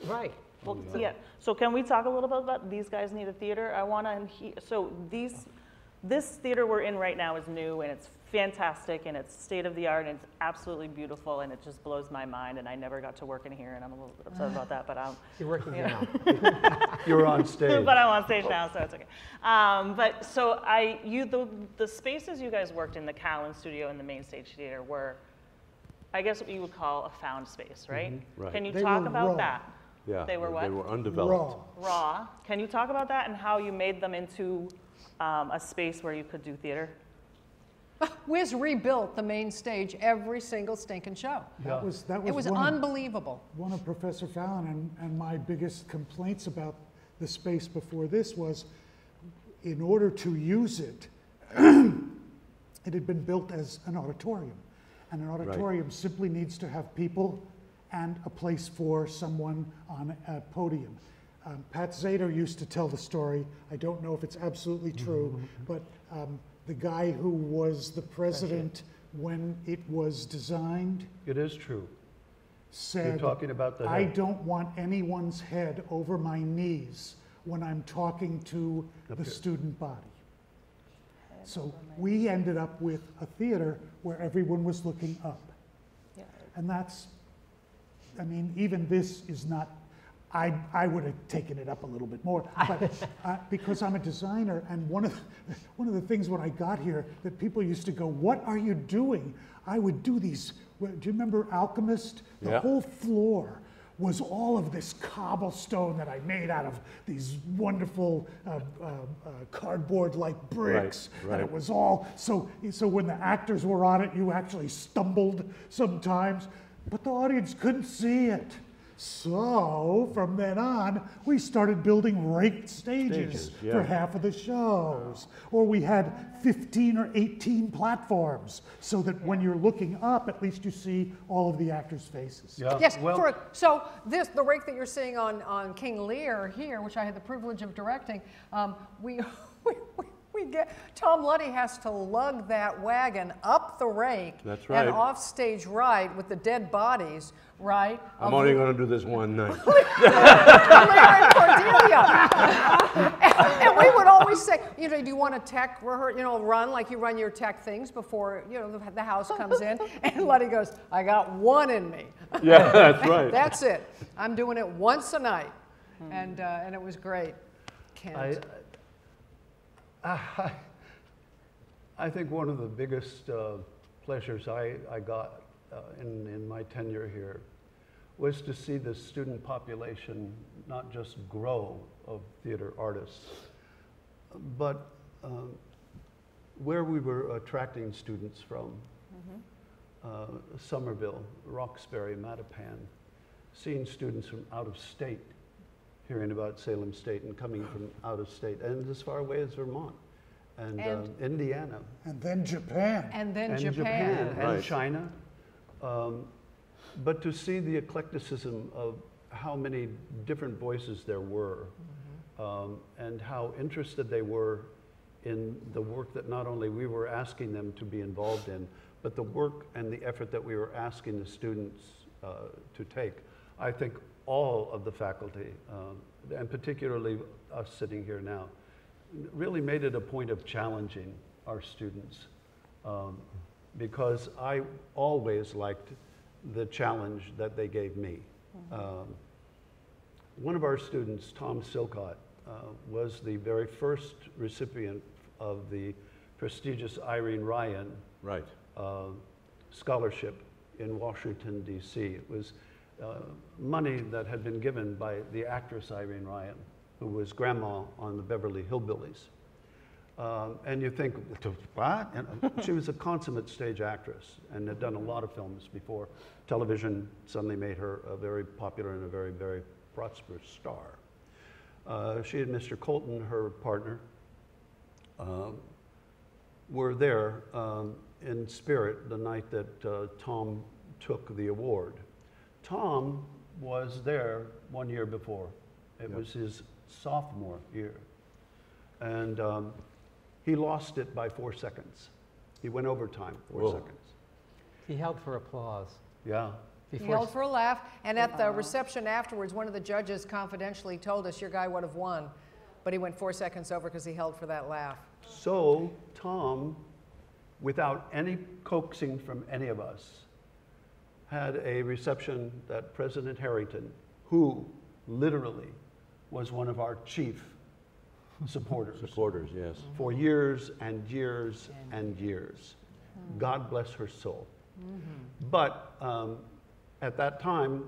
Right. Well, yeah. So can we talk a little bit about These Guys Need a Theater? I want to. So this theater we're in right now is new and it's fantastic and it's state of the art and it's absolutely beautiful and it just blows my mind. And I never got to work in here and I'm a little bit upset about that. But You're working here now. You're on stage. But I'm on stage now, so it's okay. But so the spaces you guys worked in, the Cowan Studio and the Main Stage Theater, were, I guess, what you would call a found space, right? Mm-hmm. Right. Can you They talk were about raw. that? Yeah, They were what? They were undeveloped. Raw. Raw. Can you talk about that and how you made them into a space where you could do theater? We just rebuilt the main stage every single stinking show. That was It was unbelievable. one of Professor Fallon and my biggest complaints about the space before this was, in order to use it, it had been built as an auditorium. And an auditorium simply needs to have people and a place for someone on a podium. Pat Zader used to tell the story, I don't know if it's absolutely true, but the guy who was the president when it was designed It is true. said, You're talking about the I head. don't want anyone's head over my knees when I'm talking to Up the here. student body. So we ended up with a theater where everyone was looking up. Yeah. And that's, I mean, even this is not, I would have taken it up a little bit more, but because I'm a designer, and one of the things when I got here that people used to go, what are you doing? I would do these, do you remember Alchemist? The Yeah. whole floor was all of this cobblestone that I made out of these wonderful cardboard-like bricks. Right, And it right. was all, so when the actors were on it, you actually stumbled sometimes, but the audience couldn't see it. So from then on, we started building raked stages yeah. for half of the shows. Or we had 15 or 18 platforms so that when you're looking up, at least you see all of the actors' faces. Yeah. Yes, Well, so the rake that you're seeing on King Lear here, which I had the privilege of directing, we get, Tom Luddy has to lug that wagon up the rake That's right. and off stage right with the dead bodies, right? I'm only going to do this one night. Lear and Cordelia. and we would always say, you know, do you want a tech run like you run your tech things before, you know, the house comes in? And Luddy goes, I got one in me. Yeah, that's right. That's it. I'm doing it once a night. And it was great. Kent. I think one of the biggest pleasures I got in my tenure here was to see the student population not just grow of theater artists, but where we were attracting students from. Somerville, Roxbury, Mattapan, seeing students from out of state, hearing about Salem State and coming from out of state, and as far away as Vermont and Indiana. And then Japan. And then And Japan. and Right. China. But to see the eclecticism of how many different voices there were, and how interested they were in the work that not only we were asking them to be involved in, but the work and the effort that we were asking the students to take. I think all of the faculty, and particularly us sitting here now, really made it a point of challenging our students, because I always liked the challenge that they gave me. One of our students, Tom Silcott, was the very first recipient of the prestigious Irene Ryan Right. scholarship in Washington, D.C. It was money that had been given by the actress Irene Ryan, who was grandma on the Beverly Hillbillies. And you think, what? And she was a consummate stage actress and had done a lot of films before television suddenly made her a very popular and a very, very prosperous star. She and Mr. Colton, her partner, were there in spirit the night that Tom took the award. Tom was there 1 year before. It was his sophomore year. And he lost it by 4 seconds. He went overtime 4 Whoa. seconds. He held for applause. Yeah. He held for a laugh, and at the reception afterwards, one of the judges confidentially told us your guy would have won, but he went 4 seconds over because he held for that laugh. So Tom, without any coaxing from any of us, had a reception that President Harrington, who literally was one of our chief supporters Supporters, yes. for years and years and years. God bless her soul. But at that time,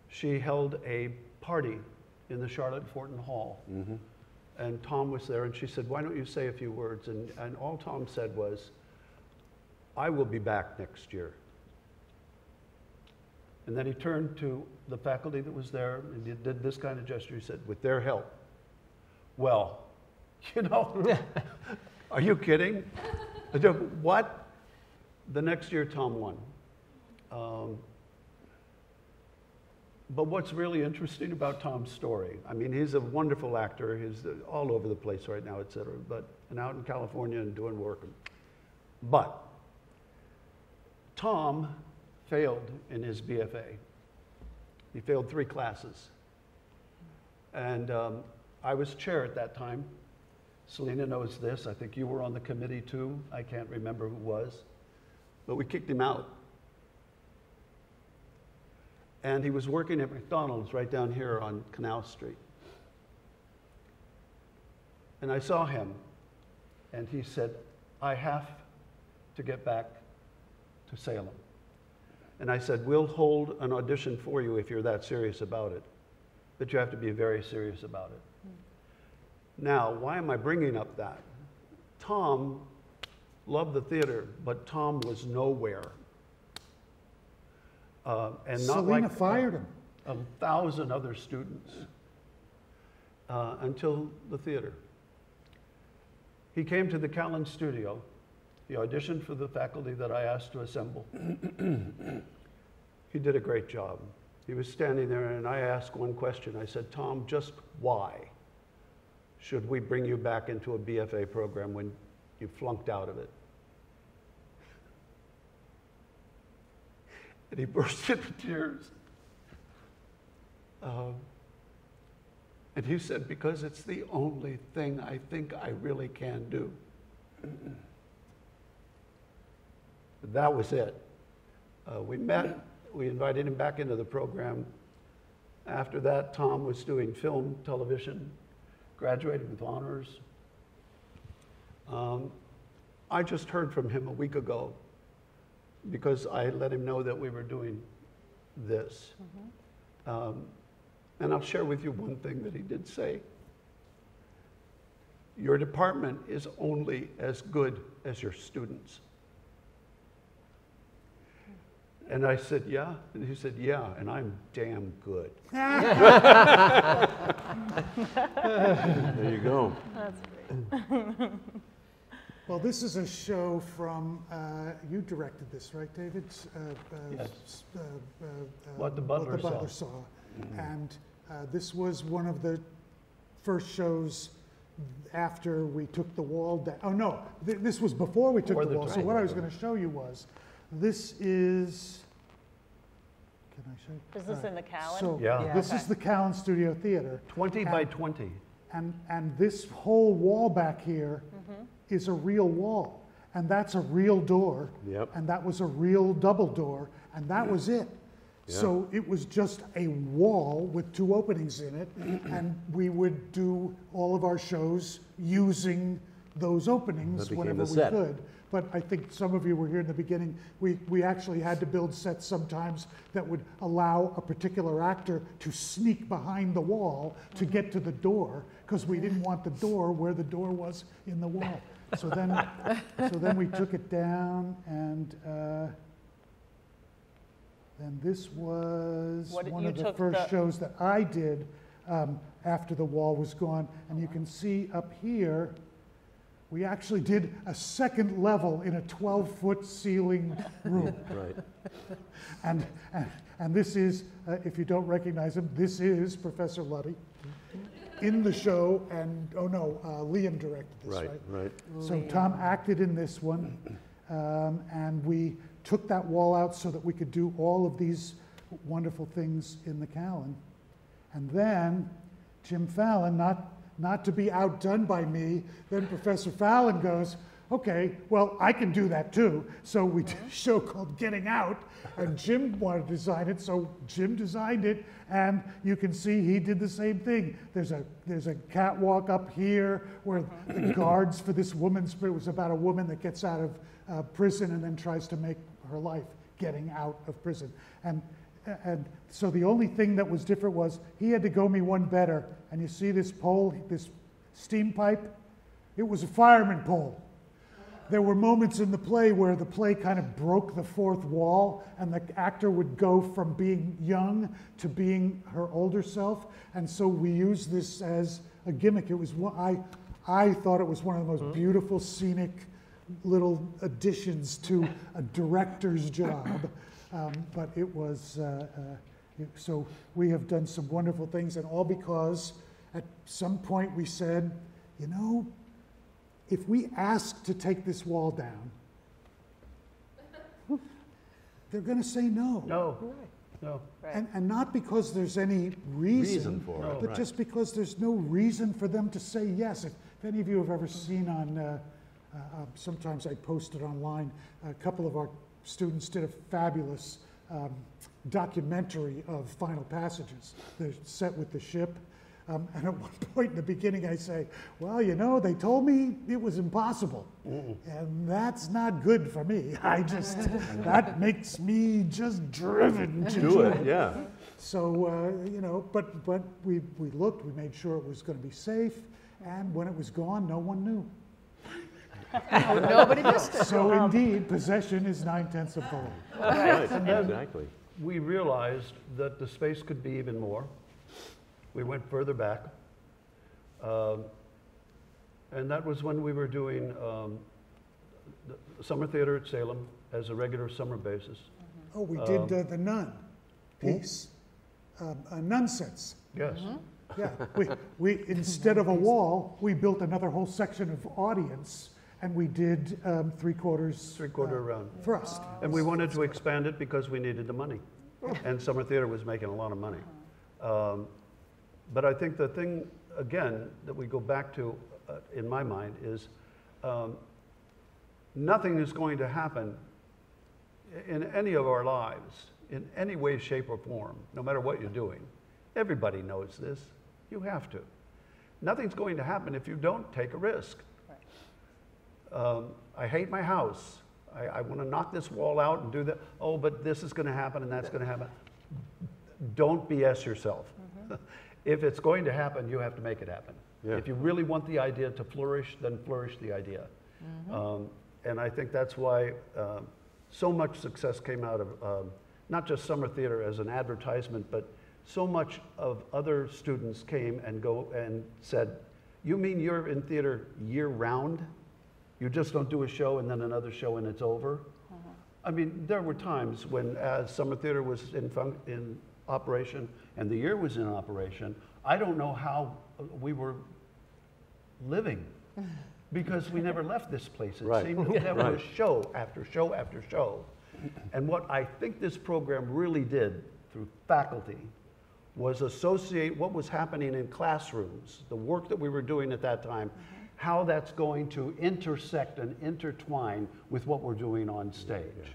she held a party in the Charlotte Fortin Hall. And Tom was there, and she said, why don't you say a few words? And all Tom said was, I will be back next year. And then he turned to the faculty that was there, and he did this kind of gesture. He said, with their help. Well, you know, are you kidding? What? The next year, Tom won. But what's really interesting about Tom's story, I mean, he's a wonderful actor. He's all over the place right now, et cetera, and out in California and doing work. But Tom failed in his BFA. He failed 3 classes. And I was chair at that time. Selena knows this. I think you were on the committee too. I can't remember who was. But we kicked him out. And he was working at McDonald's right down here on Canal Street. And I saw him, and he said, I have to get back to Salem. And I said, we'll hold an audition for you if you're that serious about it. But you have to be very serious about it. Now, why am I bringing up that? Tom loved the theater, but Tom was nowhere. And not Selena like fired him. 1,000 other students until the theater. He came to the Callan studio. He auditioned for the faculty that I asked to assemble. He did a great job. He was standing there, and I asked one question. I said, Tom, just why should we bring you back into a BFA program when you flunked out of it? And he burst into tears. And he said, because it's the only thing I think I really can do. That was it. We met, we invited him back into the program. After that, Tom was doing film, television, graduated with honors. I just heard from him a week ago because I let him know that we were doing this. And I'll share with you one thing that he did say. Your department is only as good as your students. And I said, yeah? And he said, yeah, and I'm damn good. There you go. That's great. Well, this is a show from, you directed this, right, David? Yes. uh, What the What Butler the Butler Saw. And this was one of the first shows after we took the wall down. Oh, no, this was before we took Before the the wall. So wall. what I was going to show you was, this is, can I show you? Is this in the Callan? So Yeah. this Okay. is the Callan Studio Theater. 20 by 20. And this whole wall back here is a real wall. And that's a real door. Yep. And that was a real double door. And that was it. So it was just a wall with 2 openings in it. And we would do all of our shows using those openings That became whenever the we set. could. But I think some of you were here in the beginning. We actually had to build sets sometimes that would allow a particular actor to sneak behind the wall to get to the door, because we didn't want the door where the door was in the wall. So then we took it down, and then this was What, one you of the took first the- shows that I did after the wall was gone. And you can see up here, we actually did a second level in a 12-foot ceiling room. Right. And this is, if you don't recognize him, this is Professor Luddy in the show. And, oh no, Liam directed this, right? Right. So Tom acted in this one. And we took that wall out so that we could do all of these wonderful things in the Callan. And then Jim Fallon, not to be outdone by me, then Professor Fallon goes, okay, well, I can do that too. So we did a show called Getting Out, and Jim wanted to design it, so Jim designed it, and you can see he did the same thing. There's a catwalk up here where the guards for this woman's, it was about a woman that gets out of prison and then tries to make her life getting out of prison. And so the only thing that was different was he had to go me one better. And you see this pole, this steam pipe? It was a fireman pole. There were moments in the play where the play kind of broke the fourth wall, and the actor would go from being young to being her older self. And so we used this as a gimmick. It was I thought it was one of the most beautiful scenic little additions to a director's job. But it was, so we have done some wonderful things, and all because at some point we said, you know, if we ask to take this wall down, they're going to say no. No, no. Right. And not because there's any reason for it, but right. just because there's no reason for them to say yes. If any of you have ever seen on, sometimes I post it online, a couple of our students did a fabulous documentary of Final Passages. They're set with the ship. And at one point in the beginning, I say, well, you know, they told me it was impossible. And that's not good for me. That makes me just driven to Do it, yeah. So, you know, but we looked, we made sure it was going to be safe. And when it was gone, no one knew. Nobody missed it. So indeed, possession is 9/10 of the law. Right, then- exactly. We realized that the space could be even more. We went further back. And that was when we were doing the summer theater at Salem as a regular summer basis. Oh, we did the nun piece, nun sets. Yes. Yeah, we instead of a wall, we built another whole section of audience, and we did three-quarters Three-quarter round. thrust. And we wanted to expand it because we needed the money. And summer theater was making a lot of money. But I think the thing, again, that we go back to in my mind is nothing is going to happen in any of our lives in any way, shape, or form, no matter what you're doing. Everybody knows this. You have to. Nothing's going to happen if you don't take a risk. I hate my house. I want to knock this wall out and do that. Oh, but this is going to happen and that's going to happen. Don't BS yourself. If it's going to happen, you have to make it happen. Yeah. If you really want the idea to flourish, then flourish the idea. And I think that's why so much success came out of not just summer theater as an advertisement, but so much of other students came and said, you mean you're in theater year round? You just don't do a show and then another show and it's over? I mean, there were times when as summer theater was in operation and the year was in operation, I don't know how we were living because we never left this place. It Right. seemed that there was show after show after show. And what I think this program really did through faculty was associate what was happening in classrooms, the work that we were doing at that time, how that's going to intersect and intertwine with what we're doing on stage.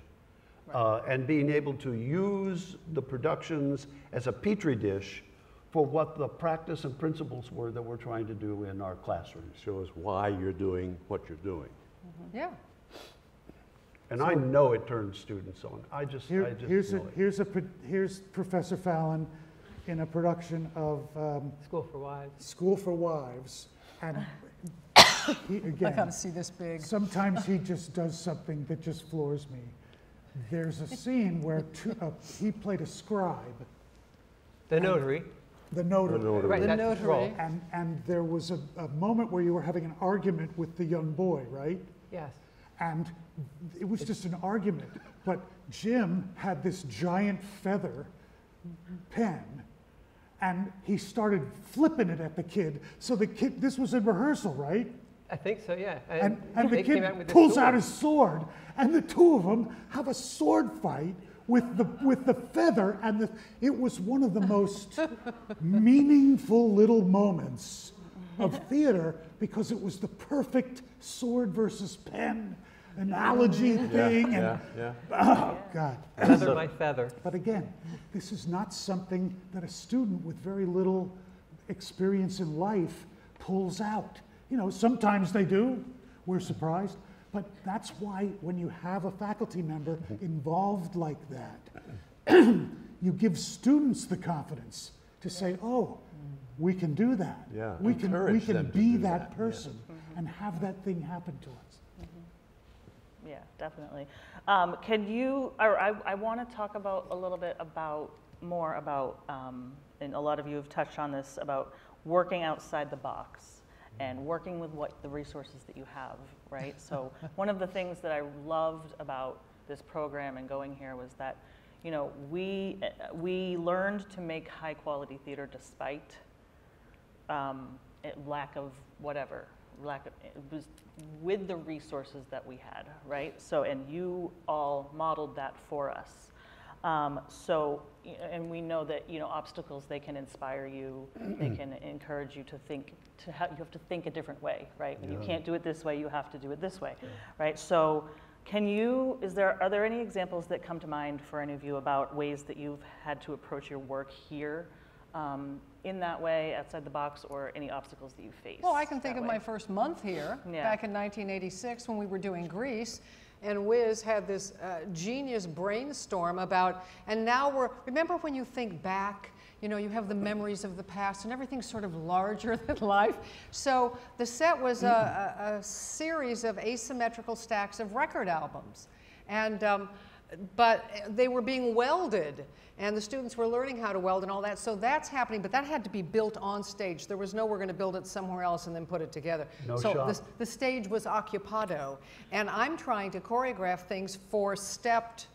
And being able to use the productions as a petri dish for what the practice and principles were that we're trying to do in our classrooms. Shows why you're doing what you're doing. Yeah. And I know it turns students on. I just know it. Here's Professor Fallon in a production of School for Wives. School for Wives, and he, I again, gotta see this big. sometimes he just does something that just floors me. There's a scene where he played a scribe, The notary. the notary. The notary. Right, The that's his role. notary. And there was a moment where you were having an argument with the young boy, right? Yes. And it was just an argument. But Jim had this giant feather pen, and he started flipping it at the kid. So the kid, this was in rehearsal, right? I think so, yeah. And the they came out kid with this pulls sword. out his sword, and the two of them have a sword fight with the feather, and it was one of the most meaningful little moments of theater because it was the perfect sword versus pen analogy thing. Yeah, and, yeah. oh, God. Feather my feather. But again, this is not something that a student with very little experience in life pulls out. You know, sometimes they do, we're surprised, but that's why when you have a faculty member involved like that, you give students the confidence to say, oh, we can do that. Yeah, we can encourage them to be do that that, person and have that thing happen to us. Yeah, definitely. Can you, or I want to talk about a little bit more about, and a lot of you have touched on this, about working outside the box and working with the resources that you have, right? So one of the things that I loved about this program and going here was that, you know, we learned to make high quality theater despite lack of whatever. It was with the resources that we had, right? So, and you all modeled that for us. And we know that, you know, obstacles, they can inspire you, they can encourage you to think, you have to think a different way, right? When you can't do it this way, you have to do it this way, right? So are there any examples that come to mind for any of you about ways that you've had to approach your work here in that way, outside the box, or any obstacles that you face? Well, I can think that of way? my first month here, Yeah. back in 1986 when we were doing Grease, and Wiz had this genius brainstorm about, and now remember when you think back, you know, you have the memories of the past and everything's sort of larger than life. So the set was a series of asymmetrical stacks of record albums. And but they were being welded, and the students were learning how to weld and all that. So that's happening, but that had to be built on stage. There was no, we're going to build it somewhere else and then put it together. No so shop. the stage was occupado, and I'm trying to choreograph things for stepped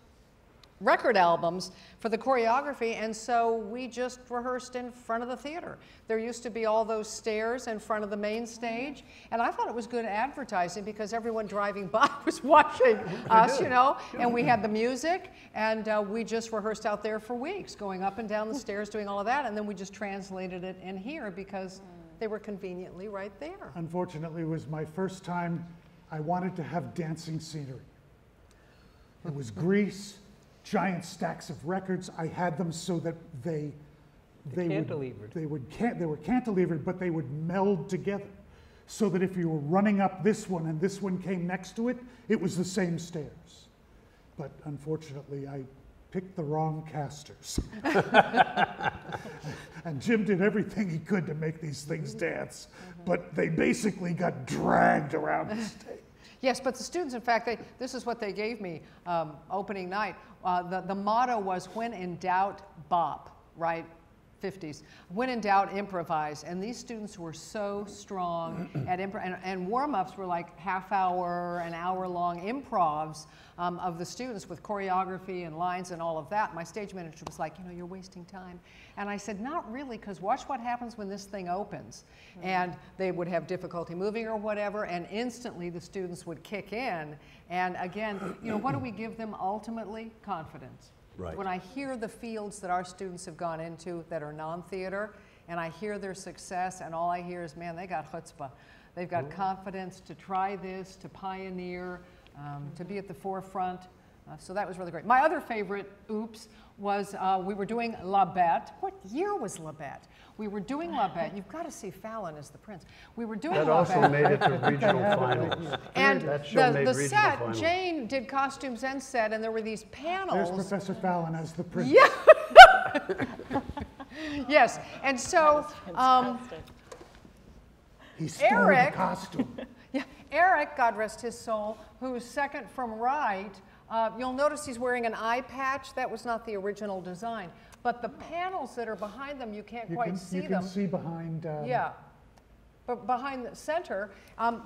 record albums for the choreography, and so we just rehearsed in front of the theater. There used to be all those stairs in front of the main stage, and I thought it was good advertising because everyone driving by was watching us, you know, and we had the music, and we just rehearsed out there for weeks, going up and down the stairs, doing all of that, and then we just translated it in here because they were conveniently right there. Unfortunately, it was my first time I wanted to have dancing scenery. It was Grease, giant stacks of records. I had them so that they Cantilevered. were cantilevered, but they would meld together, so that if you were running up this one and this one came next to it, it was the same stairs. But unfortunately, I picked the wrong casters. And Jim did everything he could to make these things dance, but they basically got dragged around the stage. Yes, but the students, in fact, this is what they gave me opening night. The motto was, when in doubt, bop, right? 50s. When in doubt, improvise. And these students were so strong at and warm-ups were like half-hour, an hour-long improvs of the students with choreography and lines and all of that. My stage manager was like, you know, you're wasting time. And I said, not really, because watch what happens when this thing opens. And they would have difficulty moving or whatever, and instantly the students would kick in. And again, you know, what do we give them ultimately? Confidence. Right. When I hear the fields that our students have gone into that are non-theater, and I hear their success, and all I hear is, man, they got chutzpah. They've got confidence to try this, to pioneer, to be at the forefront. So that was really great. My other favorite, oops, was we were doing La Bête. What year was La Bête? We were doing La Bête. You've got to see Fallon as the prince. We were doing That La also Bête. made it to regional finals. And That show made the regional set, finals. Jane did costumes and set, and there were these There's panels. Professor Fallon as the prince. Yeah. Yes, and so Fantastic. He stole Eric- the costume. yeah, Eric, God rest his soul, who's second from right, you'll notice he's wearing an eye patch. That was not the original design. But the panels that are behind them, you can't quite see you them. can see behind. Yeah. But behind the center,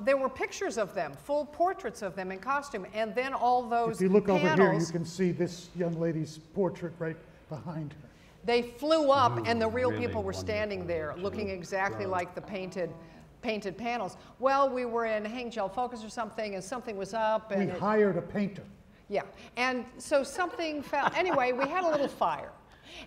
there were pictures of them, full portraits of them in costume, and then all those If you look panels, over here, you can see this young lady's portrait right behind her. they flew up, and the real really people were standing there, wonderful, looking exactly like the painted panels. Well, we were in Hangzhou Focus or something, and something was up, We and hired a painter. Yeah, and so something fell. Anyway, we had a little fire.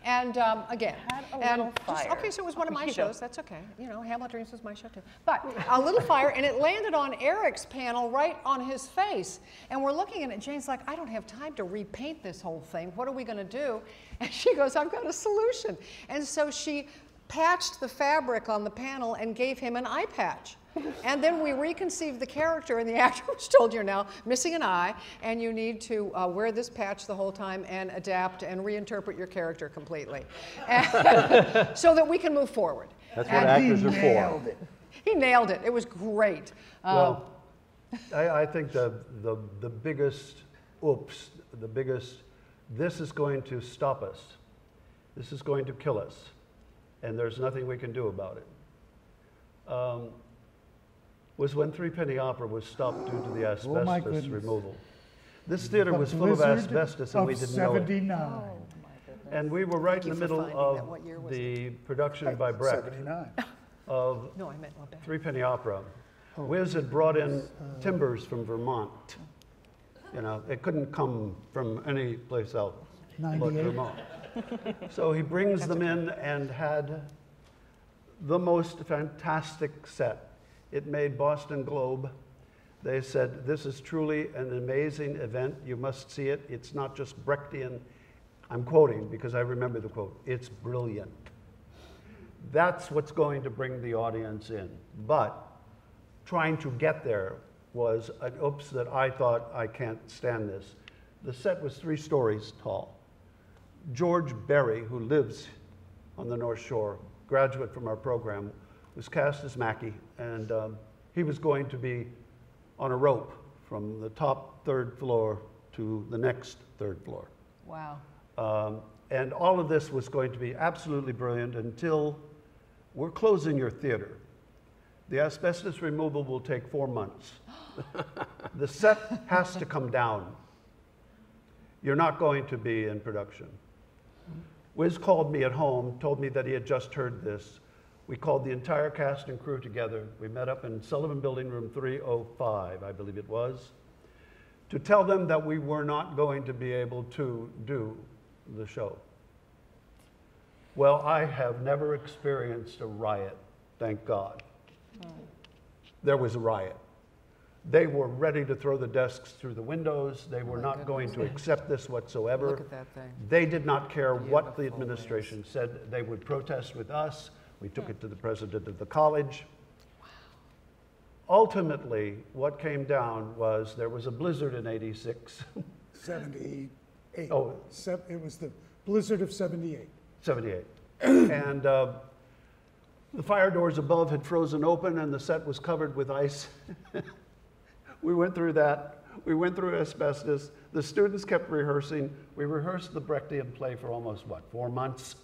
And again, Had a and little fire. okay, so it was one of my You go. shows. That's okay. You know, Hamlet Dreams was my show too. But a little fire, and it landed on Eric's panel right on his face. And we're looking at it. Jane's like, I don't have time to repaint this whole thing. What are we going to do? And she goes, I've got a solution. And so she patched the fabric on the panel and gave him an eye patch. And then we reconceived the character, and the actor was told, you're now missing an eye, and you need to wear this patch the whole time and adapt and reinterpret your character completely, and so that we can move forward. That's what And actors are for. he nailed it. It was great. Well, I think the biggest oops, the biggest, this is going to stop us. This is going to kill us. And there's nothing we can do about it. Was when Three Penny Opera was stopped due to the Oh, my asbestos goodness. removal. This theater The was full of blizzard asbestos and we of didn't know it. 79. And we were right in you the for middle finding that. of What year was the production by Brecht 79. of No, I meant Lebet. Three Penny Opera. Oh. Wiz had brought in timbers from Vermont. You know, it couldn't come from any place else but 98. Vermont. So he brings them in and had the most fantastic set. It made Boston Globe. They said, this is truly an amazing event. You must see it. It's not just Brechtian. I'm quoting because I remember the quote. It's brilliant. That's what's going to bring the audience in. But trying to get there was an oops that I thought, I can't stand this. The set was 3 stories tall. George Berry, who lives on the North Shore, graduate from our program, was cast as Mackie, and he was going to be on a rope from the top 3rd floor to the next 3rd floor. Wow. And all of this was going to be absolutely brilliant until we're closing your theater. The asbestos removal will take 4 months. The set has to come down. You're not going to be in production. Wiz called me at home, told me that he had just heard this. We called the entire cast and crew together. We met up in Sullivan Building Room 305, I believe it was, to tell them that we were not going to be able to do the show. Well, I have never experienced a riot, thank God. There was a riot. They were ready to throw the desks through the windows. They were not going to accept this whatsoever. Look at that thing. They did not care what the administration said. They would protest with us. We took it to the president of the college. Ultimately, what came down was there was a blizzard in '86. 78. Oh. It was the blizzard of 78. 78. And the fire doors above had frozen open and the set was covered with ice. We went through that. We went through asbestos. The students kept rehearsing. We rehearsed the Brechtian play for almost, 4 months?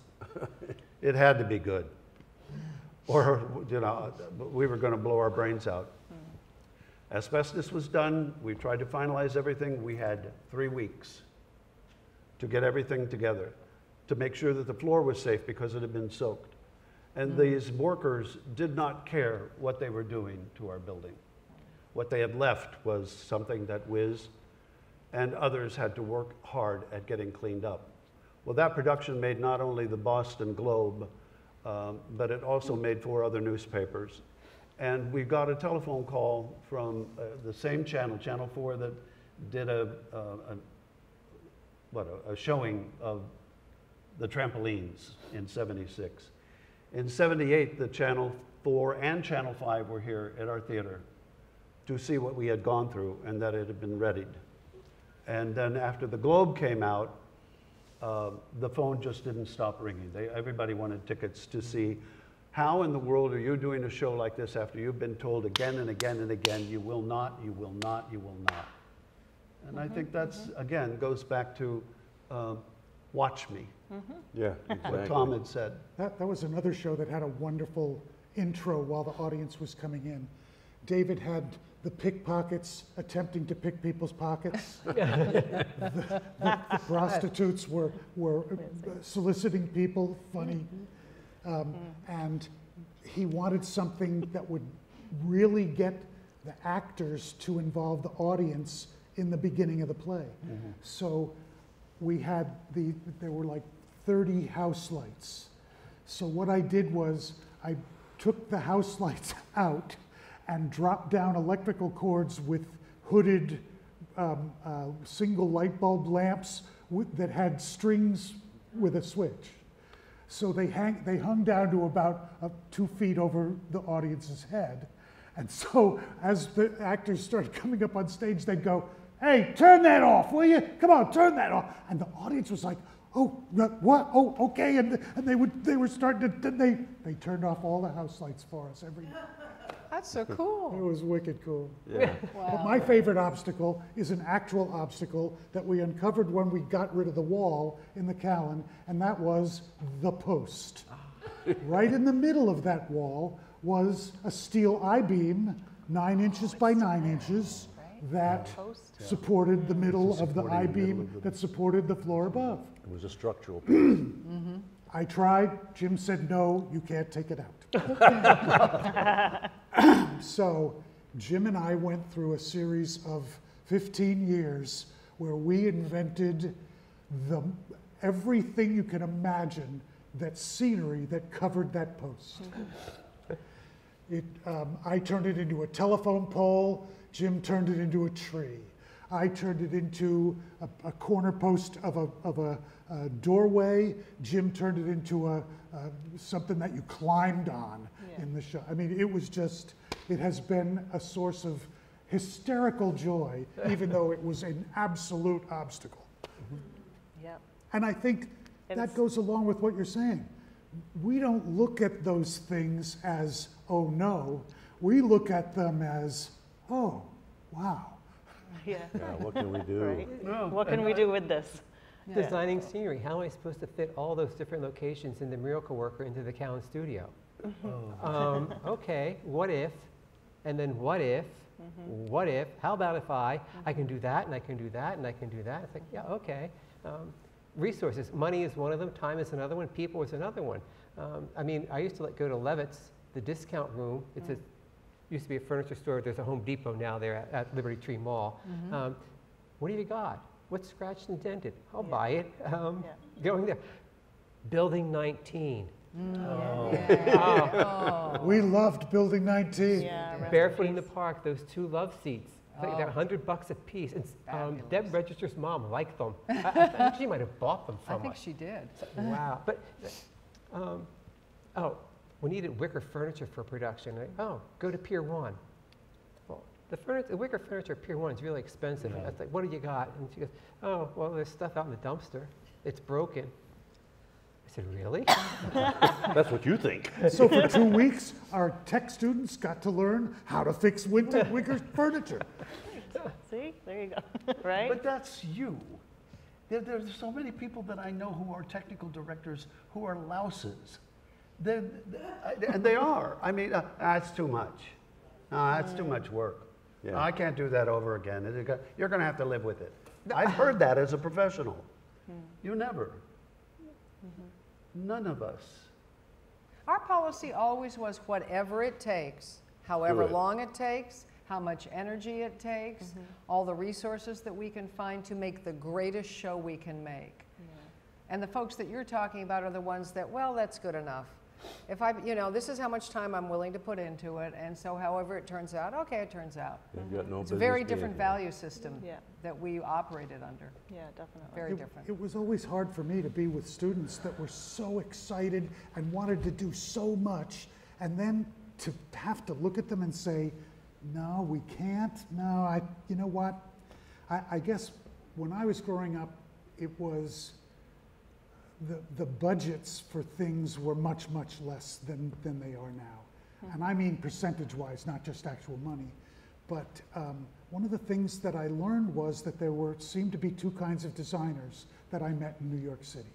It had to be good. Or, we were going to blow our brains out. Asbestos was done. We tried to finalize everything. We had 3 weeks to get everything together, to make sure that the floor was safe because it had been soaked. And these workers did not care what they were doing to our building. What they had left was something that Wiz and others had to work hard at getting cleaned up. Well, that production made not only the Boston Globe, but it also made 4 other newspapers. And we got a telephone call from the same channel, Channel 4, that did a showing of the trampolines in '76. In '78, the Channel 4 and Channel 5 were here at our theater to see what we had gone through and that it had been readied. And then after the Globe came out, the phone just didn't stop ringing. Everybody wanted tickets to see how in the world are you doing a show like this after you've been told again and again and again, you will not, you will not, you will not. And I think that's, again, goes back to watch me, Yeah, what exactly. Tom had said. That was another show that had a wonderful intro while the audience was coming in. David had the pickpockets attempting to pick people's pockets. The prostitutes were soliciting people, funny. And he wanted something that would really get the actors to involve the audience in the beginning of the play. So we had there were like 30 house lights. So what I did was I took the house lights out and dropped down electrical cords with hooded single light bulb lamps that had strings with a switch. So they hung down to about 2 feet over the audience's head. And so as the actors started coming up on stage, they'd go, "Hey, turn that off, will you? Come on, turn that off." And the audience was like, "Oh, what? Oh, okay." And they were starting to, they turned off all the house lights for us every night. That's so It cool. was wicked cool. Yeah. But my favorite obstacle is an actual obstacle that we uncovered when we got rid of the wall in the Callan, and that was the post. Right in the middle of that wall was a steel I-beam, 9 inches by 9 inches, that Post. supported the middle of the Supporting the middle I-beam of the- that supported the floor above. It was a structural piece. I tried, Jim said, "No, you can't take it out." So Jim and I went through a series of 15 years where we invented everything you can imagine, that scenery that covered that post. I turned it into a telephone pole, Jim turned it into a tree. I turned it into a corner post of a doorway. Jim turned it into something that you climbed on in the show. I mean, it has been a source of hysterical joy, even though it was an absolute obstacle. Yep. And I think And that it's- goes along with what you're saying. We don't look at those things as, "Oh no." We look at them as, "Oh, wow." Yeah. Yeah, what can we do? Right. What can we do with this? Designing scenery. How am I supposed to fit all those different locations in the Miracle Worker into the Callan studio? Okay, what if? And then what if? What if? How about if I can do that, and I can do that, and I can do that? It's like, yeah, okay. Resources. Money is one of them. Time is another one. People is another one. I mean, I used to go to Levitt's, the discount room. It's used to be a furniture store. There's a Home Depot now there at Liberty Tree Mall. What have you got? What's scratched and dented? I'll buy it. Going there. Building 19. We loved Building 19. Yeah. rest in Barefoot in the peace. Park, those 2 love seats. I think they're $100 a piece. And Deb Register's mom liked them. I think she might have bought them I from think us. she did. Wow. But, we needed wicker furniture for production. Go to Pier 1. Well, the wicker furniture at Pier 1 is really expensive. I was like, "What do you got?" And she goes, "Oh, well, there's stuff out in the dumpster. It's broken." I said, "Really?" That's what you think. So for 2 weeks, our tech students got to learn how to fix wicker furniture. See, there you go. Right? But that's you. There's so many people that I know who are technical directors who are louses. And they are. I mean, that's too much. That's too much work. Yeah. I can't do that over again. You're going to have to live with it. I've heard that as a professional. You never. None of us. Our policy always was whatever it takes, however it. long it takes, how much energy it takes, all the resources that we can find to make the greatest show we can make. And the folks that you're talking about are the ones that, well, that's good enough. If this is how much time I'm willing to put into it, and so however it turns out, okay, it turns out. You've got no It's a business very being different here. value system Yeah. that we operated under. Yeah, definitely. Very different. It was always hard for me to be with students that were so excited and wanted to do so much, and then to have to look at them and say, "No, we can't. No, you know what? I guess when I was growing up, it was the budgets for things were much, much less than they are now. And I mean percentage-wise, not just actual money. But one of the things that I learned was that seemed to be 2 kinds of designers that I met in New York City.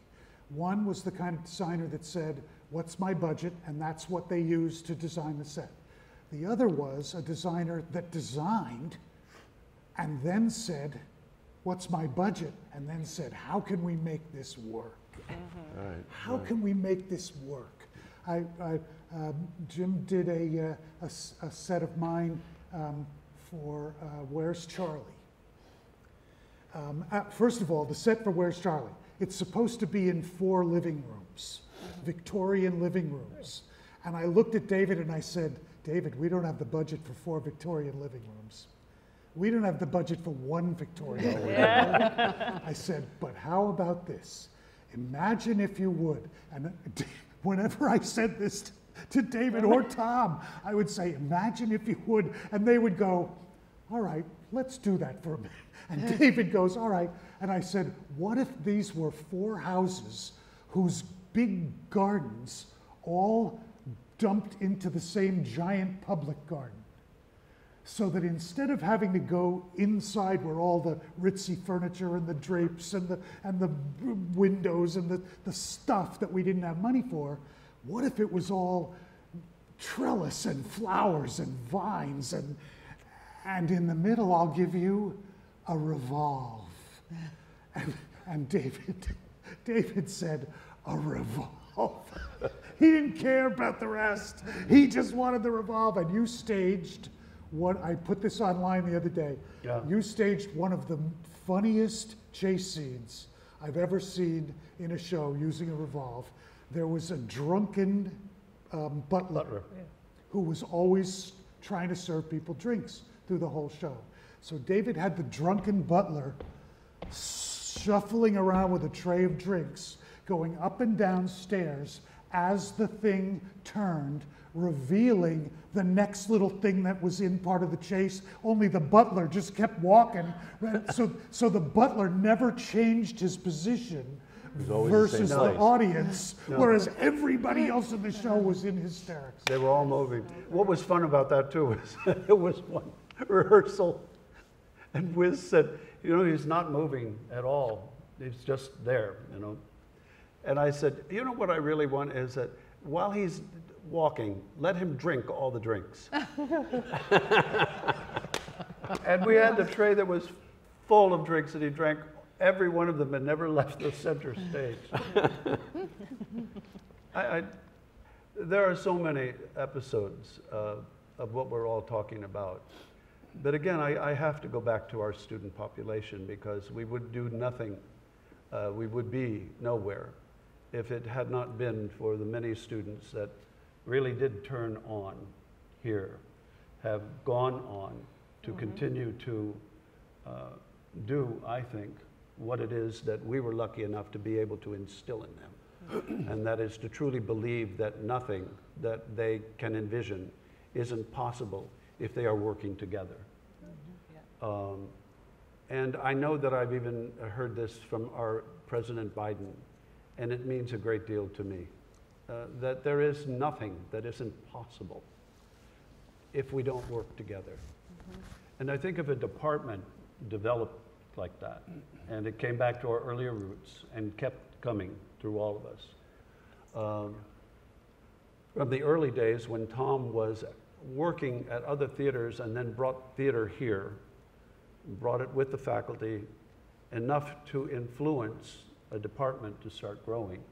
One was the kind of designer that said, "What's my budget?" And that's what they used to design the set. The other was a designer that designed and then said, "What's my budget?" And then said, "How can we make this work? Right. How can we make this work?" Jim did a set of mine for Where's Charlie? First of all, the set for Where's Charlie? It's supposed to be in 4 living rooms, Victorian living rooms. And I looked at David and I said, David, we don't have the budget for 4 Victorian living rooms. We don't have the budget for 1 Victorian living room. I said, but how about this? Imagine if you would. And whenever I said this to David or Tom, I would say, imagine if you would. And they would go, all right, let's do that for a minute. And David goes, all right. And I said, what if these were 4 houses whose big gardens all dumped into the same giant public garden? So that instead of having to go inside where all the ritzy furniture and the drapes and the windows and the stuff that we didn't have money for, what if it was all trellis and flowers and vines and in the middle I'll give you a revolve. And David said, a revolve. He didn't care about the rest. He just wanted the revolve. And you staged what, I put this online the other day. Yeah. You staged one of the funniest chase scenes I've ever seen in a show using a revolve. There was a drunken butler who was always trying to serve people drinks through the whole show. So David had the drunken butler shuffling around with a tray of drinks, going up and down stairs as the thing turned, revealing the next little thing that was in part of the chase, only the butler just kept walking. So the butler never changed his position versus the audience, whereas everybody else in the show was in hysterics. They were all moving. What was fun about that too is it was one rehearsal, and Wiz said, you know, he's not moving at all. He's just there, you know. And I said, you know what I really want is that while he's walking, let him drink all the drinks. And we had the tray that was full of drinks, and he drank every one of them and never left the center stage. There are so many episodes of what we're all talking about. But again, I have to go back to our student population, because we would do nothing, we would be nowhere if it had not been for the many students that really did turn on here, have gone on to continue to do, I think, what it is that we were lucky enough to be able to instill in them. And that is to truly believe that nothing that they can envision isn't possible if they are working together. And I know that I've even heard this from our President Biden, and it means a great deal to me, that there is nothing that isn't possible if we don't work together. And I think if a department developed like that, and it came back to our earlier roots and kept coming through all of us. From the early days when Tom was working at other theaters and then brought theater here, brought it with the faculty, enough to influence a department to start growing.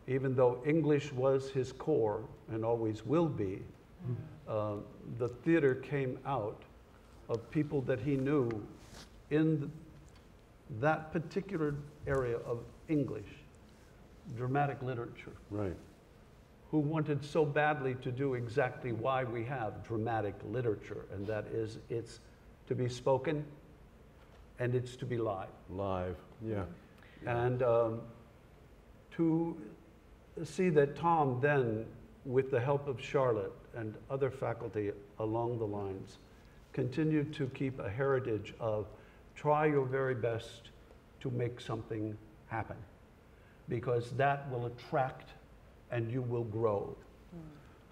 Even though English was his core and always will be, the theater came out of people that he knew in that particular area of English, dramatic literature. Right. Who wanted so badly to do exactly why we have dramatic literature, and that is it's to be spoken and it's to be live. Live, yeah. And to see that Tom then, with the help of Charlotte and other faculty along the lines, continued to keep a heritage of try your very best to make something happen, because that will attract and you will grow.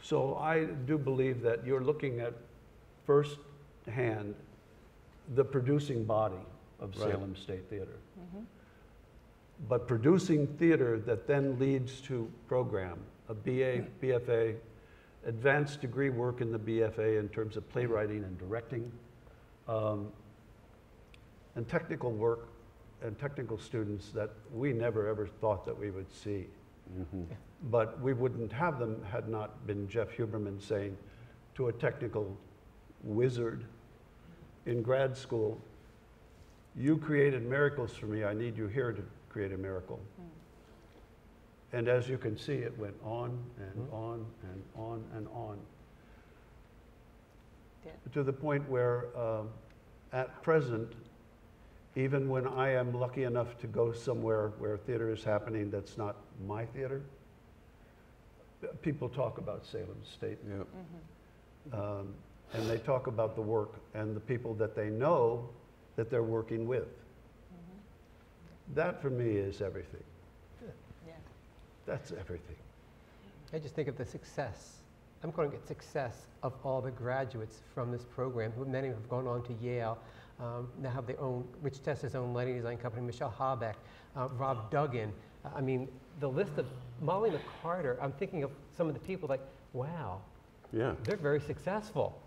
So I do believe that you're looking at firsthand the producing body of Salem State Theater. But producing theater that then leads to program, a BA, BFA, advanced degree work in the BFA in terms of playwriting and directing, and technical work and technical students that we never ever thought that we would see. But we wouldn't have them had not been Jeff Huberman saying to a technical wizard in grad school, You created miracles for me. I need you here to create a miracle. And as you can see, it went on and on and on and on. Yeah. To the point where at present, even when I am lucky enough to go somewhere where theater is happening that's not my theater, people talk about Salem State. Yep. And they talk about the work and the people that they know that they're working with. That for me is everything. Yeah. That's everything. I just think of the success. I'm calling it success of all the graduates from this program, who many have gone on to Yale, now have their own, Rich Tessa's own lighting design company, Michelle Habeck, Rob Duggan. I mean, the list of Molly McCarter, I'm thinking of some of the people like, wow, Yeah, they're very successful.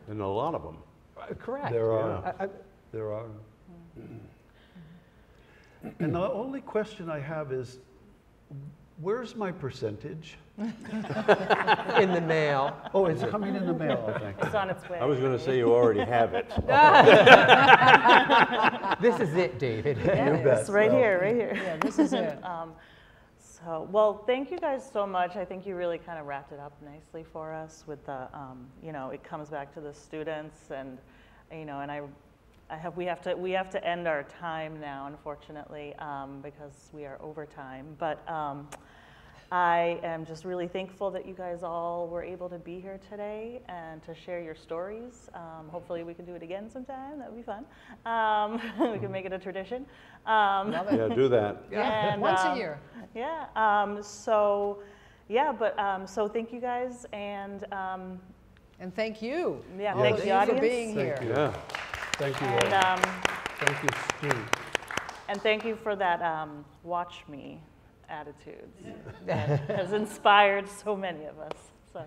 and a lot of them. Correct. There are. Yeah. There are. And the only question I have is, where's my percentage? In the mail. Oh, it's coming in the mail, I think. It's on its way. I was going to say you already have it. This is it, David. Yeah, You bet. it's right Well, here, right here. Yeah, this is it. So, well, thank you guys so much. I think you really kind of wrapped it up nicely for us with the, you know, it comes back to the students and, you know, and we have to end our time now, unfortunately, because we are over time. But I am just really thankful that you guys all were able to be here today and to share your stories. Hopefully we can do it again sometime. That would be fun. We can make it a tradition. Love it. Yeah, do that. And, Once a year. Yeah. So thank you guys, and And thank you. Yeah, all thank of the you for audience. being Thank here. you. Yeah. Thank you and all. Thank you, Stu. and thank you for that watch me attitude that has inspired so many of us. So.